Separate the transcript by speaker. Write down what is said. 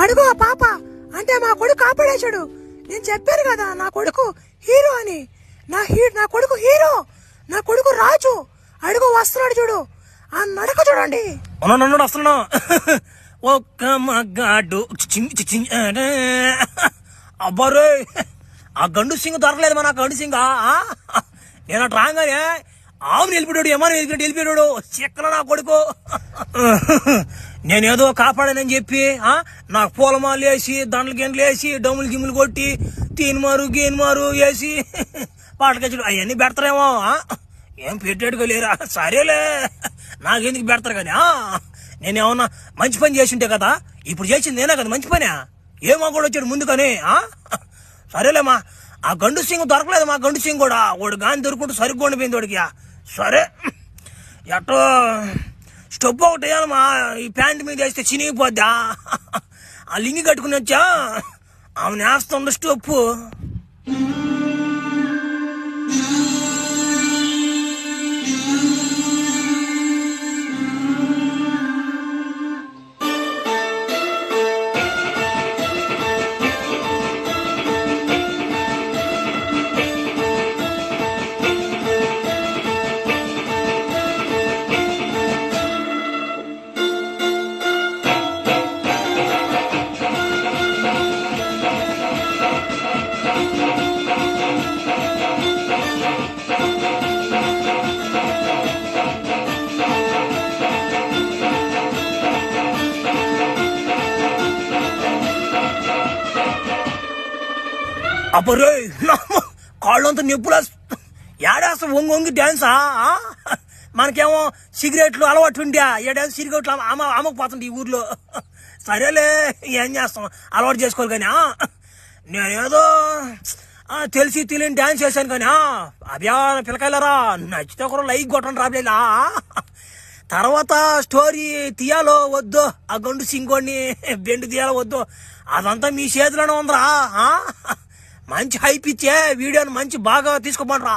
Speaker 1: అడుగు పాప అంటే మా కొడుకు కాపాడేశాడు. నేను చెప్పాను కదా నా కొడుకు హీరో అని. నా కొడుకు హీరో, నా కొడుకు రాజు. అడుగు వస్తున్నాడు చూడు, ఆ నడక చూడండి.
Speaker 2: వస్తున్నా ఒక్క మగాడు అబ్బారు ఆ గండు సింగ్ దొరకలేదు మన గండు సింగ్. నేను అటు రాగానే ఆవును వెళ్ళిపోయాడు, ఏమని వెళ్ళిపోయాడు చిక్కన నా కొడుకు. నేనేదో కాపాడానని చెప్పి నాకు పూలమాలు వేసి దండలు గిండలు వేసి డమ్ములు గిమ్ములు కొట్టి తీన్మారు గీన్మారు వేసి పాటకొచ్చాడు. అవన్నీ పెడతారేమో, ఏం పెట్టాడుగా లేరా. సరేలే నాకెందుకు పెడతారు కానీ నేనేమన్నా మంచి పని చేసి ఉంటే కదా. ఇప్పుడు చేసింది నేనే కదా మంచి పని. ఏమో కూడా వచ్చాడు ముందు కానీ. సరేలేమా ఆ గండు సింగ్ దొరకలేదు. మా గండు సింగ్ కూడా వాడు గాని దొరుకుంటూ సరిగ్గా ఉండిపోయింది వాడికి. సరే ఎట్టో స్టెప్ ఒకటి వేయాలమ్మా, ఈ ప్యాంట్ మీద వేస్తే చినిగిపోద్దా. ఆ లింగి కట్టుకుని వచ్చా ఆమె వేస్తుంది స్టెప్. అబ్బరే కాళ్ళంతా నొప్పులు ఏడేస్తా వంగి వంగి డ్యాన్సా. మనకేమో సిగరెట్లు అలవాటు ఉండే ఏ డ్యాన్స్ సిగరెట్లు అమ్మకపోతుంది ఈ ఊర్లో. సరేలే ఏం చేస్తాం, అలవాటు చేసుకోవాలి కానీ. నేనేదో తెలిసి తెలియని డ్యాన్స్ చేశాను కానీ అభ్యా పిల్లకాయలరా నచ్చితే ఒకరు లైక్ కొట్టండి రాబేలా. తర్వాత స్టోరీ తీయాలో వద్దు, ఆ గండు సింగోడిని బెండు తీయాలో వద్దు, అదంతా మీ చేతిలోనే ఉందిరా. మంచి హైప్ ఇచ్చే వీడియోని మంచి బాగా తీసుకోమంటారా.